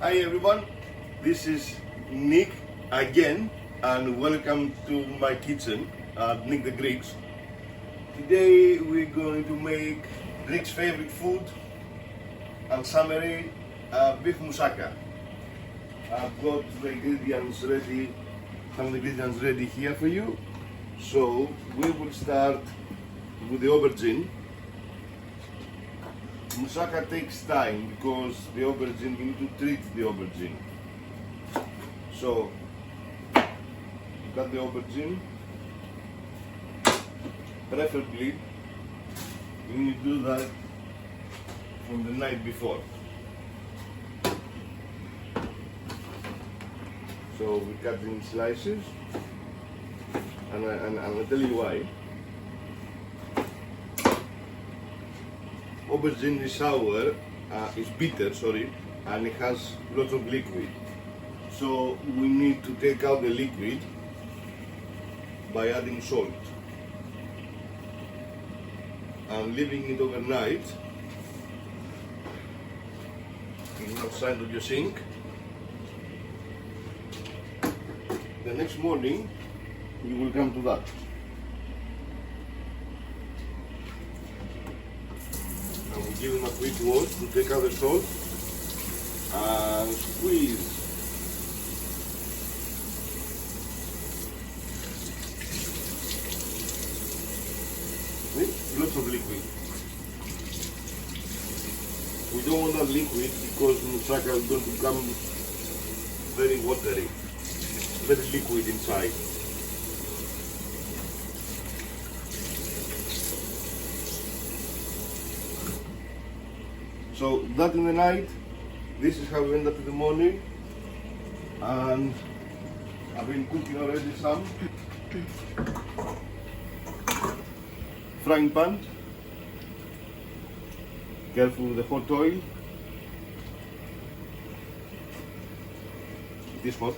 Hi everyone, this is Nick again and welcome to my kitchen at Nick the Greeks. Today we're going to make Greek's favorite food and summary, beef moussaka. I've got the ingredients ready, some of the ingredients ready here for you. So we will start with the aubergine. Moussaka takes time because the aubergine, you need to treat the aubergine. So, cut the aubergine. Preferably, you need to do that from the night before. So we cut in slices, and I'll tell you why. Aubergine is sour, is bitter, sorry, and it has lots of liquid. So we need to take out the liquid by adding salt and leaving it overnight outside of your sink. The next morning you will come to that. Give them a quick wash to take out the salt and squeeze. See? Lots of liquid. We don't want that liquid because moussaka is going to become very watery, very liquid inside. So that in the night, this is how we end up in the morning, and I've been cooking already some frying pan. Careful with the hot oil. It is hot,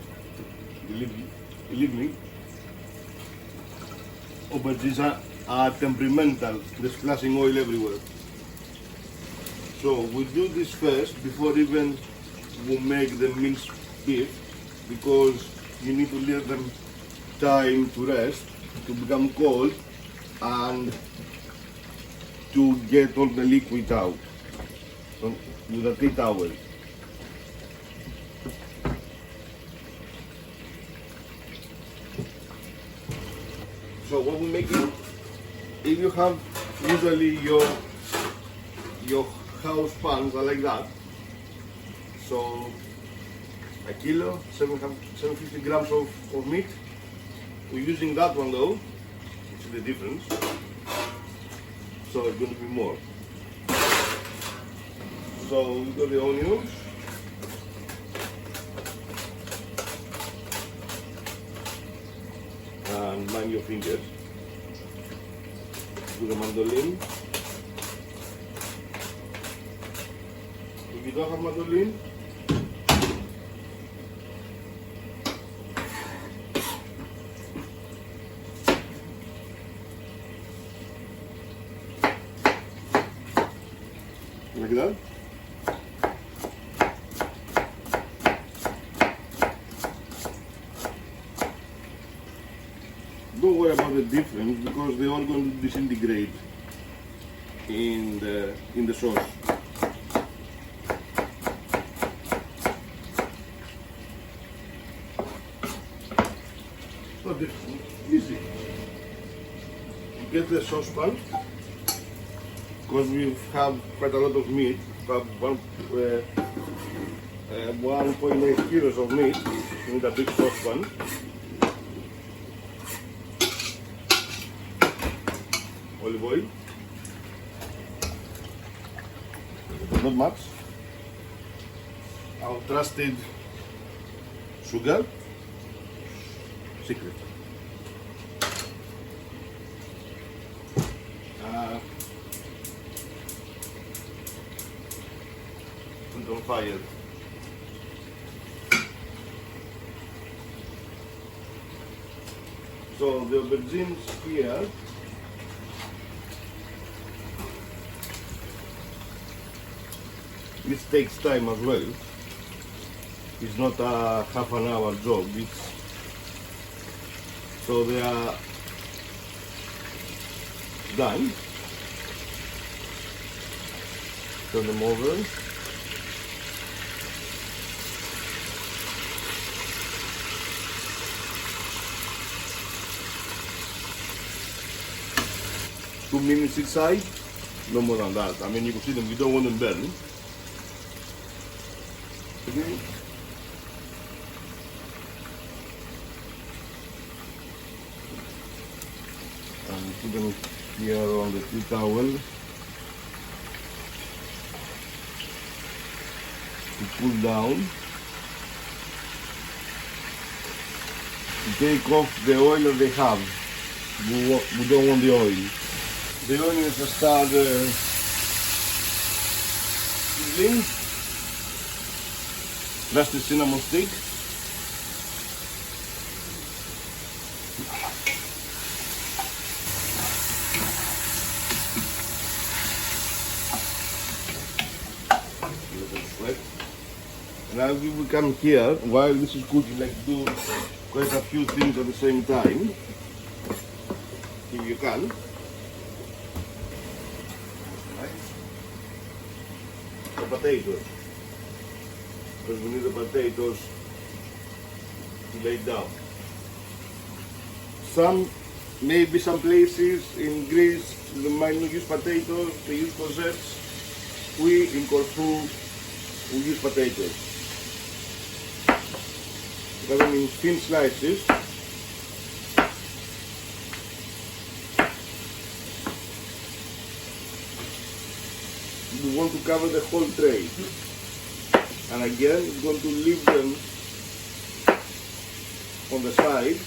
believe me. Aubergines are temperamental, there's splashing oil everywhere. So we do this first before even we make the minced beef, because you need to leave them time to rest, to become cold, and to get all the liquid out with a tea towel. So what we make it, if you have usually your house pans are like that, so a kilo, 750 grams of meat. We're using that one though, which is the difference, so it's going to be more. So we got the onions, and mind your fingers, with the mandolin. If you don't have mandolin, like that. Don't worry about the difference because they're all going to disintegrate in the sauce. Not difficult, easy. You get the saucepan, because we have quite a lot of meat. We have 1.8 kilos of meat in a big saucepan. Olive oil, not much. Our trusted sugar. Secret. Put on fire. So the aubergines here, this takes time as well. It's not a half an hour job. So they are done. Turn them over. Two minutes each side, no more than that. I mean, you can see them, you don't want them burning. Okay. And put them here on the tea towel to cool down. To take off the oil that they have. We don't want the oil. The onions are started sizzling. That's the cinnamon stick. Now we will come here while this is cooking, like do quite a few things at the same time, if you can. The potatoes, because we need the potatoes to lay down. Maybe some places in Greece they might not use potatoes, they use courgettes. We in Corfu we use potatoes. Cut them in thin slices. We want to cover the whole tray, and again we're going to leave them on the side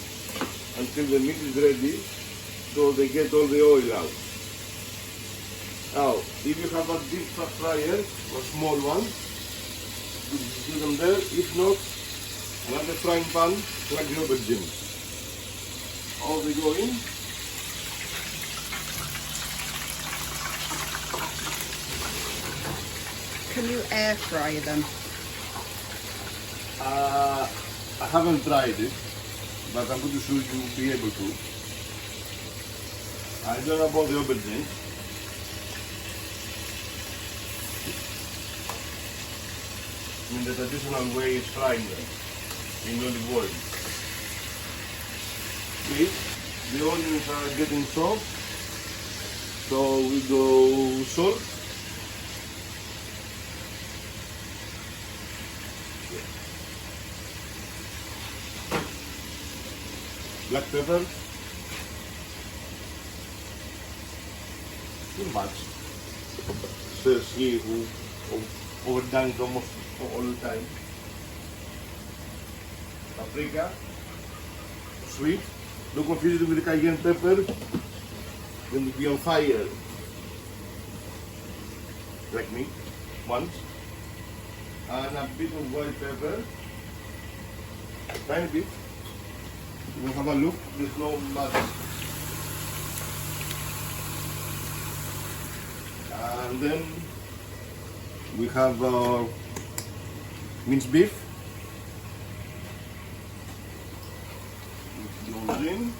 until the meat is ready, so they get all the oil out. Now, if you have a deep fat fryer or small one, you do them there. If not, another frying pan like the aubergine. All they go in. Can you air fry them? I haven't tried it, but I'm pretty sure you'll be able to. I don't know about the aubergine. I mean, the traditional way is frying them in olive oil. See, the onions are getting soft, so we go salt. Black pepper, too much. Says he who overdone it almost all the time. Paprika, sweet. Don't confuse it with the cayenne pepper. Then it'll be on fire, like me, once. And a bit of white pepper, tiny bit. We'll have a look, there's no much. And then we have minced beef. It goes in.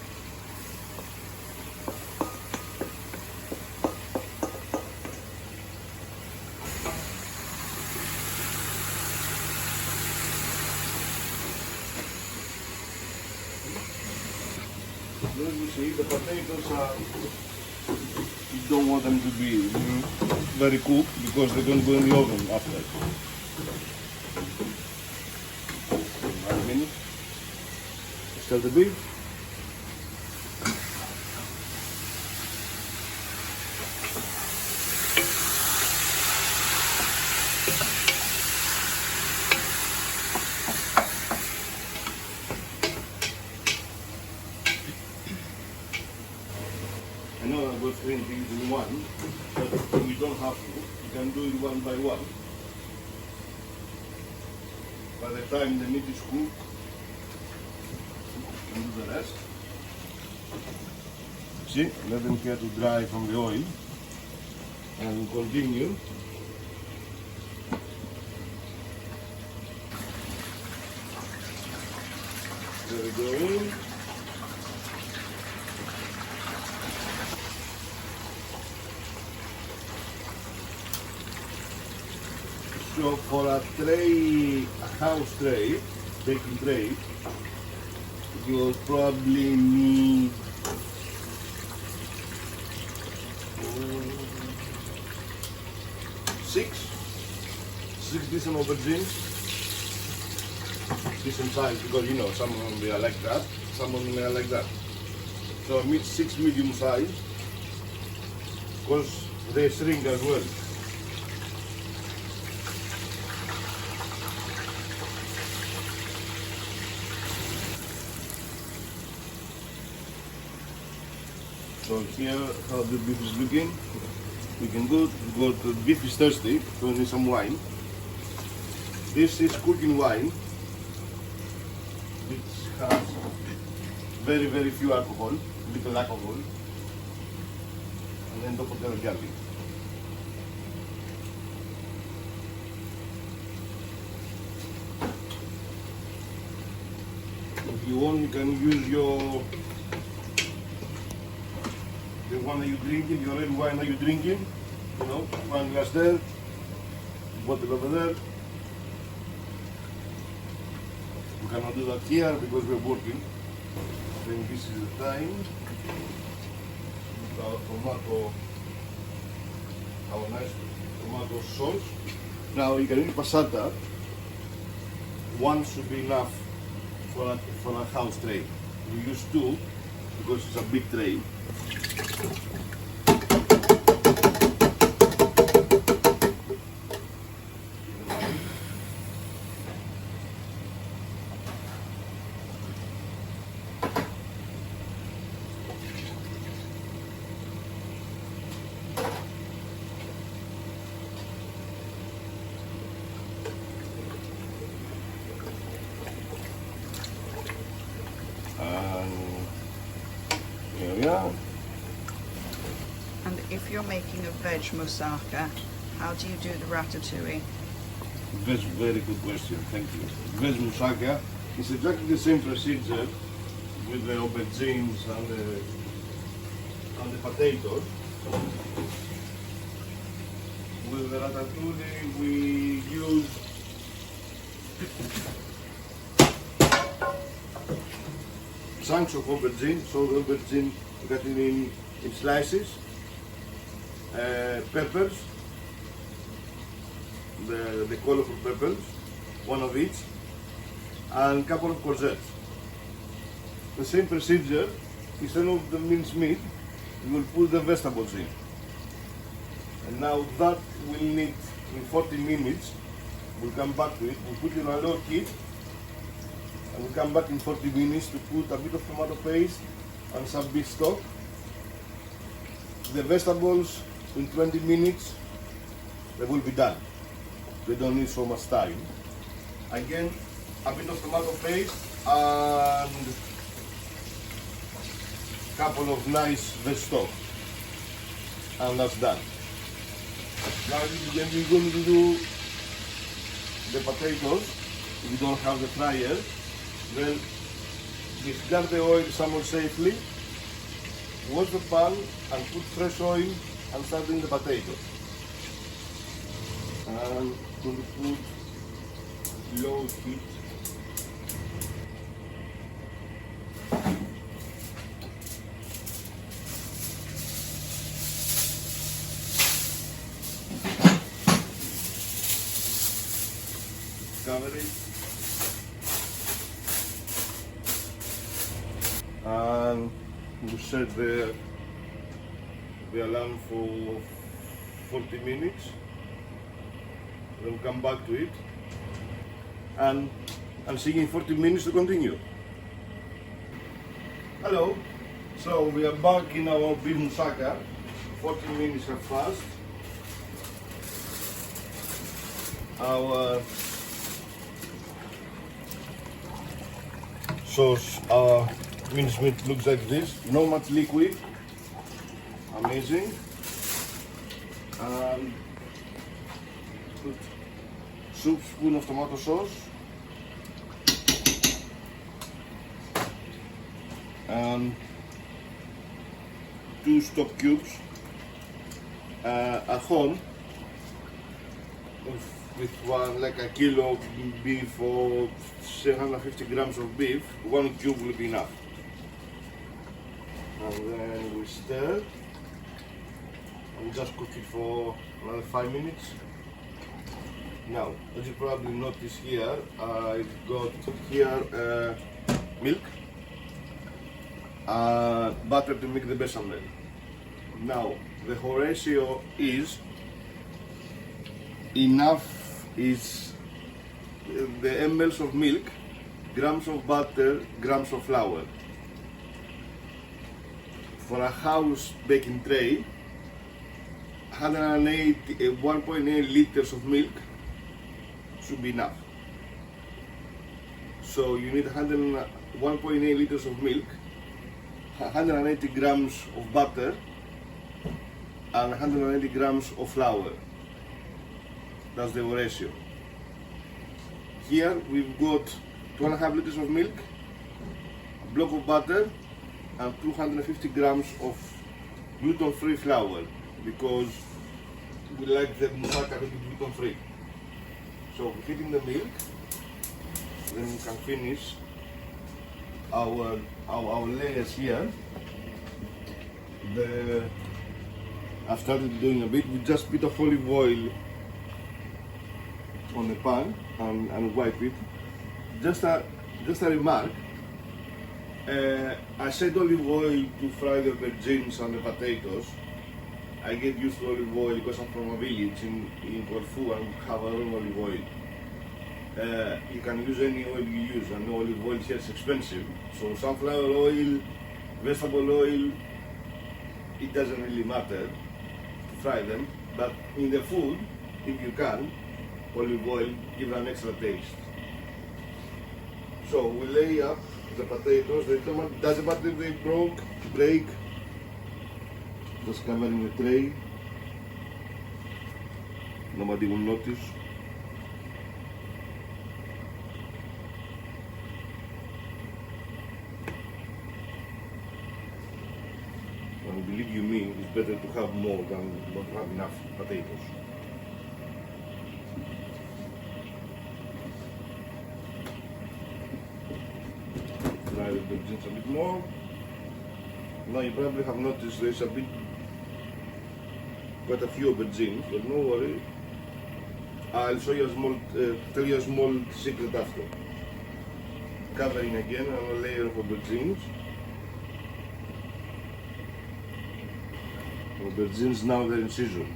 As you see, the potatoes you don't want them to be very cooked because they're going to go in the oven after. 9 minutes. Stir the beef. I know I was doing things in one, but you don't have to. You can do it one by one. By the time the meat is cooked, you can do the rest. See, let them here to dry from the oil, and we'll continue. There we go in. So for a tray, a house tray, baking tray, you'll probably need 6 decent aubergines, decent size, because you know some of them they are like that, some of them they are like that. So I need 6 medium size, because they shrink as well. So here how the beef is looking. We can go to beef is thirsty, so we need some wine. This is cooking wine. It has very few alcohol, little alcohol. And then don't forget the garlic. If you want, you can use the one that you're drinking, the red wine that you're drinking, you know, one glass there, bottle over there. We cannot do that here because we're working. Then this is the time. Our tomato, our nice tomato sauce. Now you can use passata. One should be enough for a house tray. We use 2 because it's a big tray. Here we are. And if you're making a veg moussaka, how do you do the ratatouille? That's a very good question, thank you. Veg moussaka is exactly the same procedure with the aubergines and the potatoes. With the ratatouille we use chunks of aubergine, so the aubergine cut in slices, peppers, the colorful peppers, one of each, and a couple of courgettes. The same procedure, instead of the minced meat, we will put the vegetables in. And now that will need in 40 minutes, we'll come back to it, we'll put it on a low heat, and we'll come back in 40 minutes to put a bit of tomato paste and some beef stock. The vegetables in 20 minutes, they will be done. They don't need so much time. Again, a bit of tomato paste and a couple of nice veg stock. And that's done. Now when we're going to do the potatoes, if you don't have the fryer, then discard the oil somewhat safely, wash the pan and put fresh oil and start doing the potatoes. And going to put low heat. Cover it. And we set the alarm for 40 minutes. Then come back to it, and I'll see you in 40 minutes to continue. Hello, so we are back in our beef moussaka. 40 minutes have passed. Our sauce, our mincemeat looks like this, not much liquid, amazing. And put soup spoon of tomato sauce, 2 stock cubes at home with one, like a kilo of beef or 750 grams of beef. 1 cube will be enough. And then we stir and just cook it for another 5 minutes. Now, as you probably notice here, I've got here milk, butter to make the bechamel. Now, the whole ratio is enough is the mLs of milk, grams of butter, grams of flour. For a house baking tray, 1.8 liters of milk should be enough. So you need 1.8 liters of milk, 180 grams of butter, and 180 grams of flour. That's the ratio. Here we've got 2.5 liters of milk, a block of butter, and 250 grams of gluten-free flour, because we like the moussaka to be gluten-free. So heating the milk, then we can finish our layers here. I've started doing a bit. We just put a olive oil on the pan and wipe it. Just a remark. I said olive oil to fry the aubergines and the potatoes. I get used to olive oil because I'm from a village in Corfu and have our own olive oil. You can use any oil you use, and olive oil here is expensive. So sunflower oil, vegetable oil, it doesn't really matter to fry them. But in the food, if you can, olive oil gives an extra taste. So we lay up the potatoes. The tomato doesn't matter if they break. Just cover in the tray. Nobody will notice. And believe you me, it's better to have more than not have enough potatoes. Fry the aubergines a bit more. Now you probably have noticed there's quite a few aubergines, but no worry. I'll show you tell you a small secret after. Covering again a layer of aubergines. Aubergines now they're in season.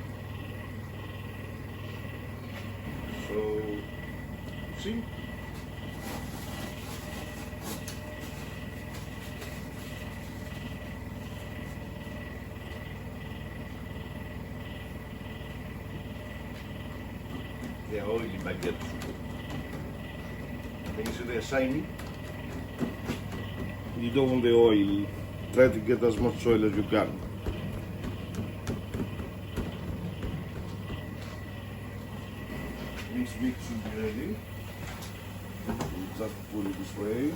So, see? They are oily baguettes. Can you see they're shiny? You don't want the oil. Try to get as much oil as you can. This meat should be ready. We'll just pull it this way.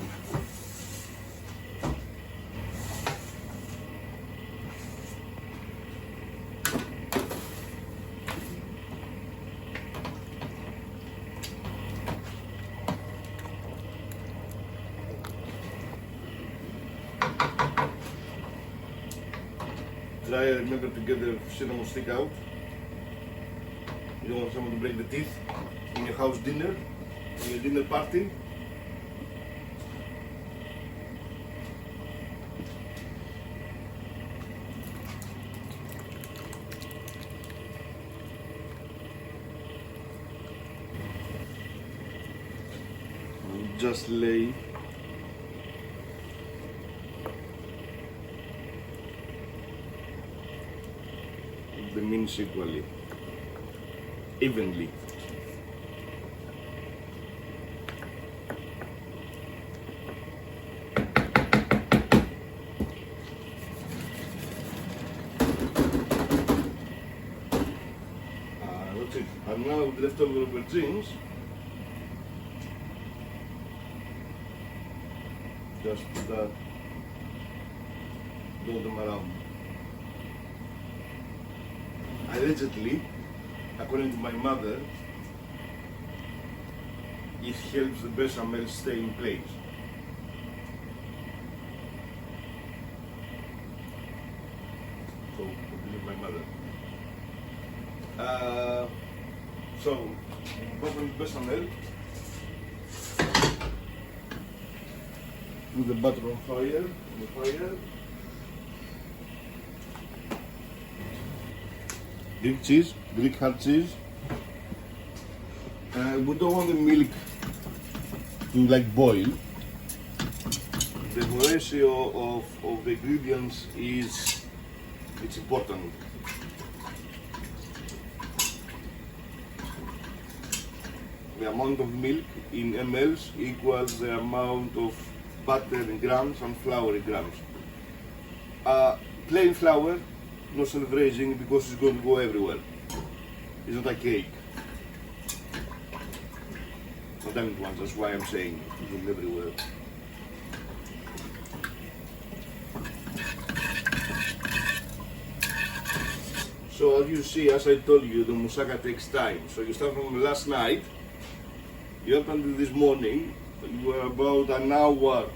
Remember to get the cinnamon stick out. You don't want someone to break the teeth in your house dinner, in your dinner party. And just lay the mince evenly. That's it. And now with the leftover aubergines, just put that roll them around. Allegedly, according to my mother, it helps the bechamel stay in place. So, I believe my mother. So, open the bechamel, put the butter on fire, Greek cheese, Greek hard cheese. We don't want the milk to like boil. The ratio of the ingredients it's important. The amount of milk in mLs equals the amount of butter in grams and flour in grams. Plain flour, no self-raising because it's going to go everywhere. It's not a cake. Not diamond ones, that's why I'm saying it's going everywhere. So as you see, as I told you, the moussaka takes time. So you start from last night, you up until this morning, you were about an hour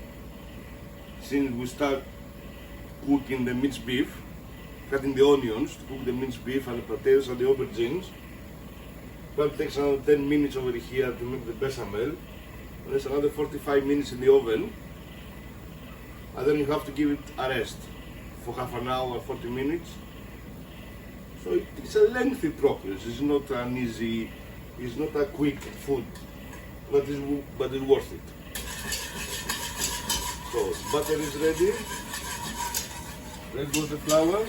since we start cooking the minced beef, cutting the onions to cook the minced beef and the potatoes and the aubergines. Probably takes another 10 minutes over here to make the bechamel. And there's another 45 minutes in the oven. And then you have to give it a rest for half an hour, 40 minutes. So it's a lengthy process. It's not an easy, it's not a quick food, but it's worth it. So butter is ready. There goes the flour.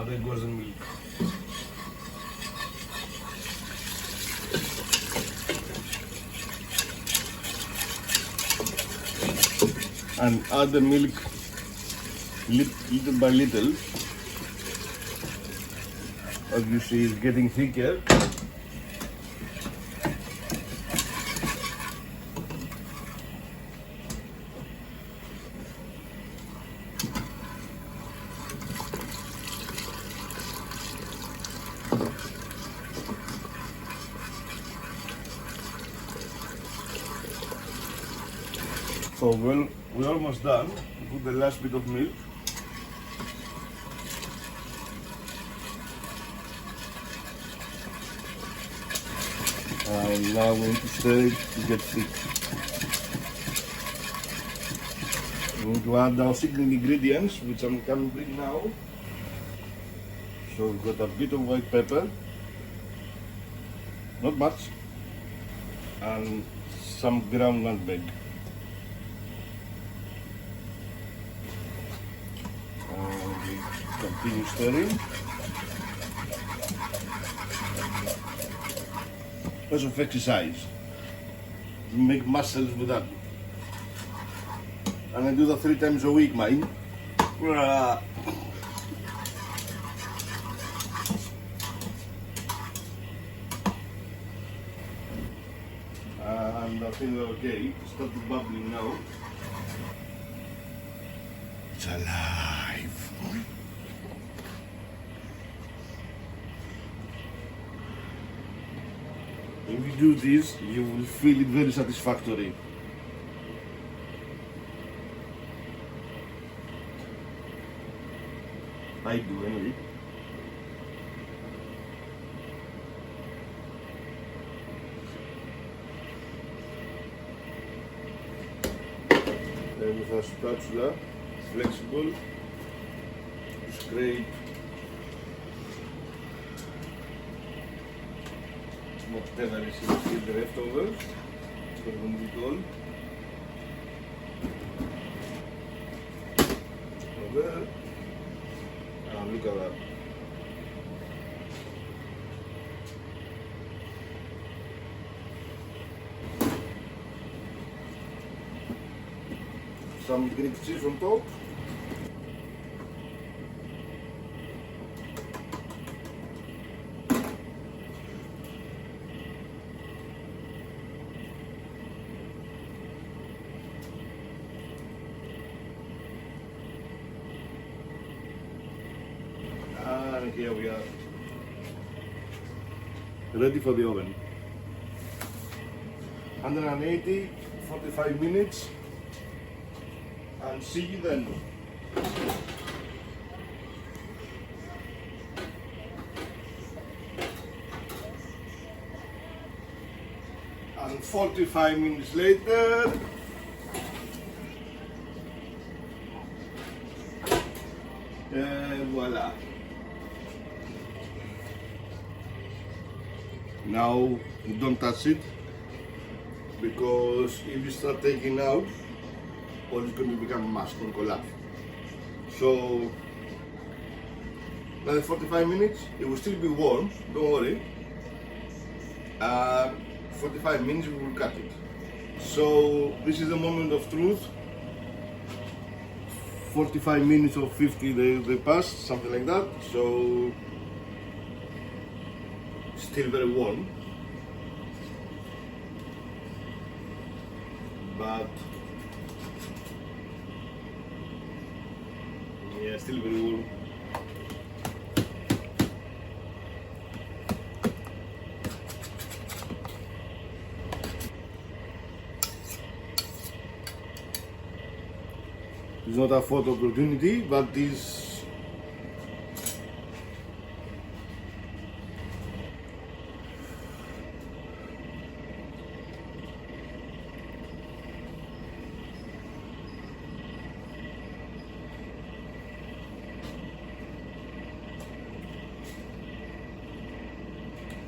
There goes the milk. And add the milk little by little. As you see, it's getting thicker. So we're almost done. Put the last bit of milk. And now we need to stir it to get thick. We need to add our secret ingredients, which I'm coming to bring now. So we've got a bit of white pepper, not much, and some ground nutmeg. Continue stirring. Lots of exercise. You make muscles with that. And I do that 3 times a week, mate. And I think they're okay. It started bubbling now. It's alive. If you do this, you will feel it very satisfactory. I do anyway. Then with a spatula, flexible, scrape whatever is in the leftovers. So we'll move it all. Over. Look at that. Some Greek cheese on top. And here we are, ready for the oven. 180, 45 minutes, and see you then. And 45 minutes later, voila. Now don't touch it, because if you start taking out, all it's going to become mass and collapse. So another 45 minutes, it will still be warm, don't worry. 45 minutes we will cut it. So this is the moment of truth. 45 minutes or 50 they passed, something like that. So still very warm, but yeah, still very warm. It's not a photo opportunity, but this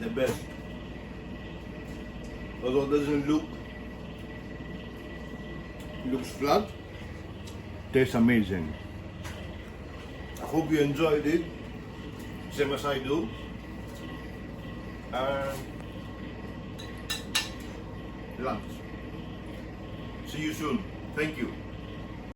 the best. Although it doesn't looks flat, tastes amazing. I hope you enjoyed it, same as I do. And lunch. See you soon. Thank you.